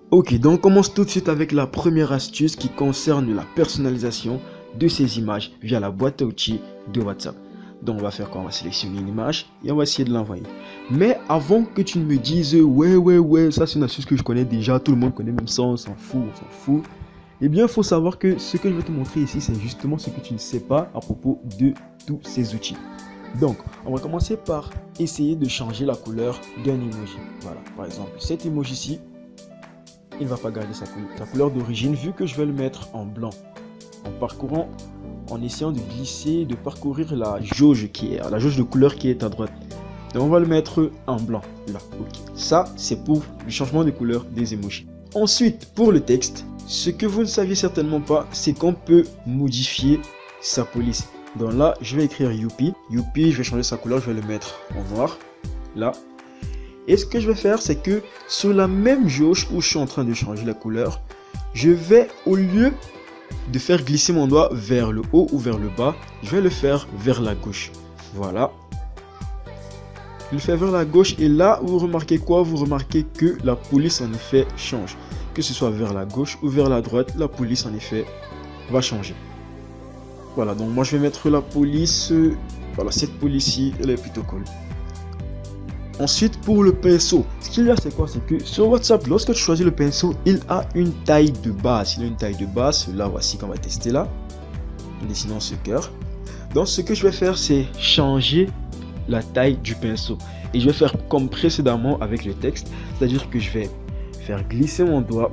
Ok, donc on commence tout de suite avec la première astuce qui concerne la personnalisation de ces images via la boîte à outils de WhatsApp. Donc on va faire quoi? On va sélectionner une image et on va essayer de l'envoyer. Mais avant que tu ne me dises ouais, ça c'est une astuce que je connais déjà, tout le monde connaît, même ça on s'en fout. Eh bien il faut savoir que ce que je vais te montrer ici, c'est justement ce que tu ne sais pas à propos de tous ces outils. Donc on va commencer par essayer de changer la couleur d'un emoji. Voilà, par exemple cet emoji ici, il ne va pas garder sa couleur d'origine vu que je vais le mettre en blanc. En essayant de glisser, de parcourir la jauge de couleur qui est à droite. Donc on va le mettre en blanc là. Ok. Ça c'est pour le changement de couleur des emojis. Ensuite pour le texte, ce que vous ne saviez certainement pas, c'est qu'on peut modifier sa police. Donc là je vais écrire Youpi. Youpi, je vais changer sa couleur, je vais le mettre en noir là. Et ce que je vais faire, c'est que sur la même jauge où je suis en train de changer la couleur, je vais, au lieu de faire glisser mon doigt vers le haut ou vers le bas, je vais le faire vers la gauche. Voilà. Je le fais vers la gauche et là, vous remarquez quoi? Vous remarquez que la police en effet change. Que ce soit vers la gauche ou vers la droite, la police en effet va changer. Voilà, donc moi je vais mettre la police. Voilà, cette police-ci, elle est plutôt cool. Ensuite, pour le pinceau, ce qu'il y a, c'est quoi? C'est que sur WhatsApp, lorsque tu choisis le pinceau, il a une taille de base. Il a une taille de base. Là, voici qu'on va tester là. En dessinant ce cœur. Donc, ce que je vais faire, c'est changer la taille du pinceau. Et je vais faire comme précédemment avec le texte. C'est-à-dire que je vais faire glisser mon doigt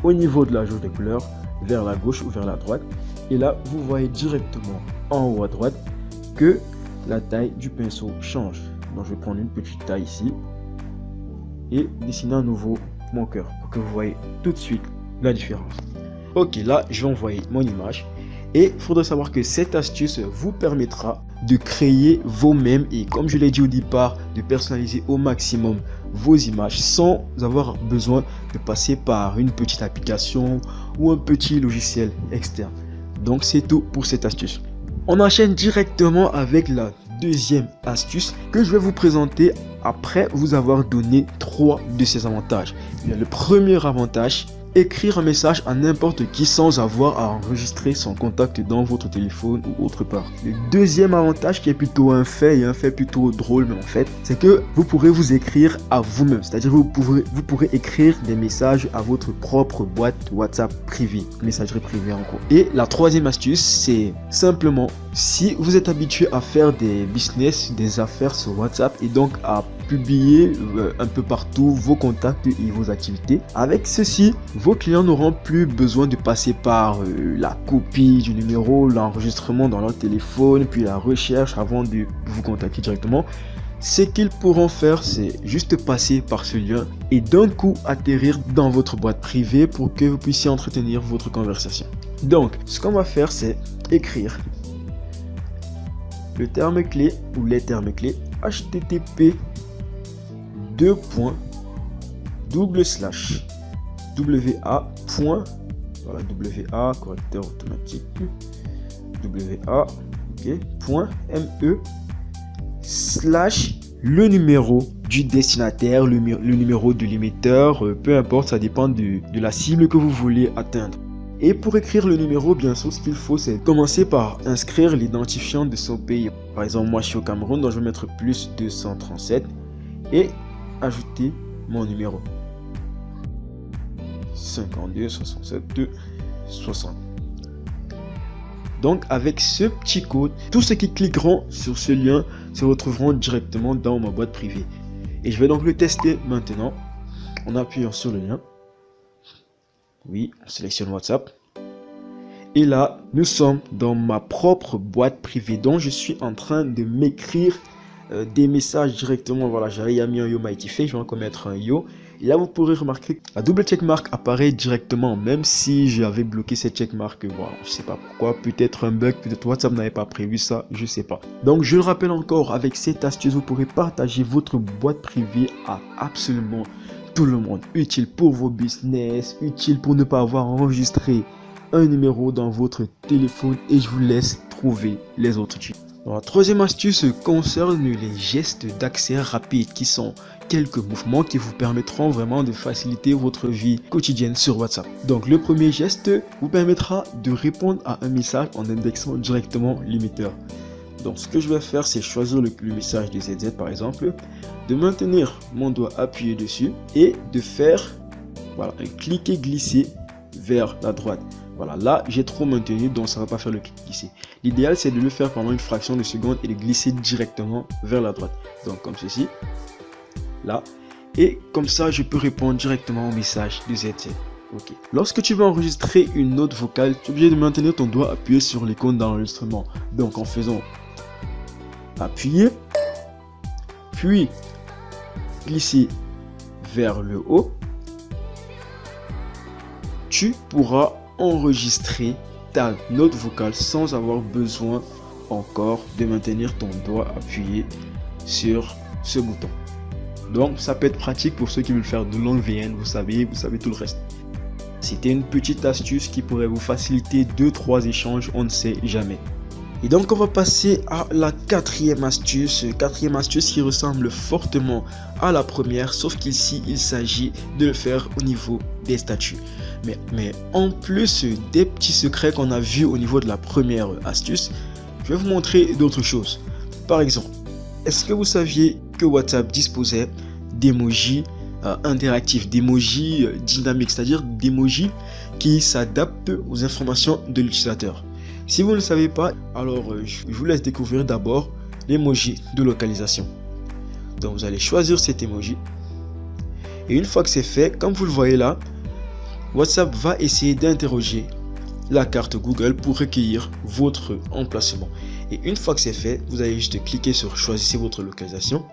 au niveau de la jauge de couleur vers la gauche ou vers la droite. Et là, vous voyez directement en haut à droite que la taille du pinceau change. Donc je vais prendre une petite taille ici et dessiner à nouveau mon cœur pour que vous voyez tout de suite la différence. Ok, là je vais envoyer mon image et il faudra savoir que cette astuce vous permettra de créer vos-mêmes et comme je l'ai dit au départ, de personnaliser au maximum vos images sans avoir besoin de passer par une petite application ou un petit logiciel externe. Donc c'est tout pour cette astuce. On enchaîne directement avec la deuxième astuce que je vais vous présenter après vous avoir donné 3 de ces avantages. Le premier avantage, écrire un message à n'importe qui sans avoir à enregistrer son contact dans votre téléphone ou autre part. Le deuxième avantage qui est plutôt un fait et un fait plutôt drôle mais en fait, c'est que vous pourrez vous écrire à vous-même. C'est-à-dire vous pourrez écrire des messages à votre propre boîte WhatsApp privée, messagerie privée en gros. Et la troisième astuce, c'est simplement si vous êtes habitué à faire des business, des affaires sur WhatsApp et donc à publier un peu partout vos contacts et vos activités. Avec ceci, vos clients n'auront plus besoin de passer par la copie du numéro, l'enregistrement dans leur téléphone, puis la recherche avant de vous contacter directement. Ce qu'ils pourront faire, c'est juste passer par ce lien et d'un coup atterrir dans votre boîte privée pour que vous puissiez entretenir votre conversation. Donc, ce qu'on va faire, c'est écrire le terme clé ou les termes clés http wa correcteur automatique le numéro du destinataire, le numéro de l'émetteur, peu importe, ça dépend de la cible que vous voulez atteindre. Et pour écrire le numéro, bien sûr, ce qu'il faut, c'est commencer par inscrire l'identifiant de son pays. Par exemple, moi, je suis au Cameroun, donc je vais mettre plus 237 et ajouter mon numéro. 52 67 60. Donc, avec ce petit code, tous ceux qui cliqueront sur ce lien se retrouveront directement dans ma boîte privée. Et je vais donc le tester maintenant en appuyant sur le lien. Oui, on sélectionne WhatsApp. Et là, nous sommes dans ma propre boîte privée dont je suis en train de m'écrire des messages directement. Voilà, j'avais mis un yo m'a été fait, je vais encore mettre un yo. Et là, vous pourrez remarquer que la double checkmark apparaît directement, même si j'avais bloqué cette checkmark. Voilà, je sais pas pourquoi, peut-être un bug, peut-être WhatsApp n'avait pas prévu ça, je sais pas. Donc, je le rappelle encore, avec cette astuce, vous pourrez partager votre boîte privée à absolument tout le monde. Utile pour vos business, utile pour ne pas avoir enregistré un numéro dans votre téléphone et je vous laisse trouver les autres outils. La troisième astuce concerne les gestes d'accès rapide qui sont quelques mouvements qui vous permettront vraiment de faciliter votre vie quotidienne sur WhatsApp. Donc le premier geste vous permettra de répondre à un message en indexant directement l'émetteur. Donc ce que je vais faire, c'est choisir le message de ZZ par exemple, de maintenir mon doigt appuyé dessus et de faire voilà, un cliquer glisser vers la droite. Voilà, là j'ai trop maintenu donc ça ne va pas faire le clic glisser. L'idéal c'est de le faire pendant une fraction de seconde et de glisser directement vers la droite. Donc comme ceci, là, et comme ça je peux répondre directement au message de ZZ. Ok. Lorsque tu veux enregistrer une note vocale, tu es obligé de maintenir ton doigt appuyé sur l'icône d'enregistrement. Donc en faisant appuyer, puis glisser vers le haut, tu pourras enregistrer ta note vocale sans avoir besoin encore de maintenir ton doigt appuyé sur ce bouton. Donc ça peut être pratique pour ceux qui veulent faire de longues VN, vous savez tout le reste. C'était une petite astuce qui pourrait vous faciliter 2-3 échanges, on ne sait jamais. Et donc on va passer à la quatrième astuce qui ressemble fortement à la première, sauf qu'ici il s'agit de le faire au niveau des statuts. Mais en plus des petits secrets qu'on a vus au niveau de la première astuce, je vais vous montrer d'autres choses. Par exemple, est-ce que vous saviez que WhatsApp disposait d'emojis interactifs, d'emojis dynamiques, c'est-à-dire d'emojis qui s'adaptent aux informations de l'utilisateur? Si vous ne le savez pas, alors je vous laisse découvrir d'abord l'emoji de localisation. Donc vous allez choisir cet emoji. Et une fois que c'est fait, comme vous le voyez là, WhatsApp va essayer d'interroger la carte Google pour recueillir votre emplacement. Et une fois que c'est fait, vous allez juste cliquer sur choisissez votre localisation.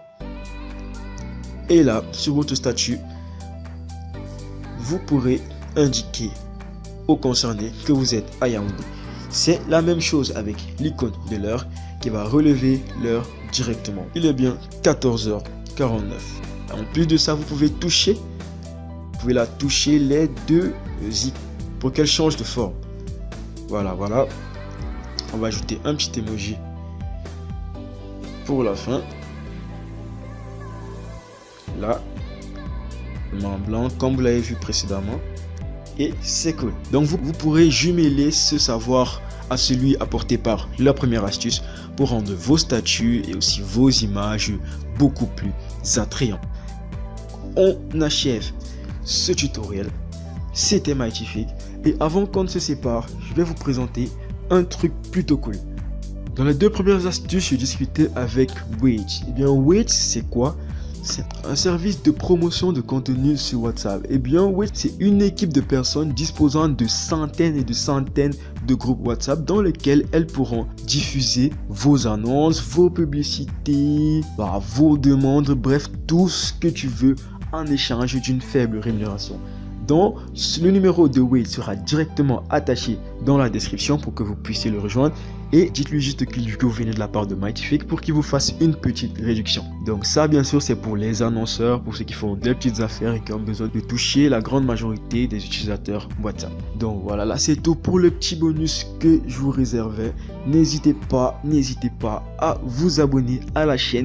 Et là, sur votre statut, vous pourrez indiquer aux concernés que vous êtes à Yaoundé. C'est la même chose avec l'icône de l'heure qui va relever l'heure directement. Il est bien 14h49. En plus de ça, vous pouvez la toucher les deux i pour qu'elle change de forme. Voilà. On va ajouter un petit emoji pour la fin. Là, main blanc comme vous l'avez vu précédemment. Et c'est cool. Donc vous pourrez jumeler ce savoir à celui apporté par la première astuce pour rendre vos statuts et aussi vos images beaucoup plus attrayants. On achève ce tutoriel. C'était Mightyfig et avant qu'on ne se sépare, je vais vous présenter un truc plutôt cool. Dans les deux premières astuces, je discutais avec Wage. Et bien Wage, c'est quoi? C'est un service de promotion de contenu sur WhatsApp. Et bien oui, c'est une équipe de personnes disposant de centaines et de centaines de groupes WhatsApp dans lesquels elles pourront diffuser vos annonces, vos publicités, vos demandes, bref, tout ce que tu veux en échange d'une faible rémunération. Donc, le numéro de Wade sera directement attaché dans la description pour que vous puissiez le rejoindre. Et dites-lui juste que vous venez de la part de Mightyfig pour qu'il vous fasse une petite réduction. Donc ça, bien sûr, c'est pour les annonceurs, pour ceux qui font des petites affaires et qui ont besoin de toucher la grande majorité des utilisateurs WhatsApp. Donc voilà, là c'est tout pour le petit bonus que je vous réservais. N'hésitez pas à vous abonner à la chaîne.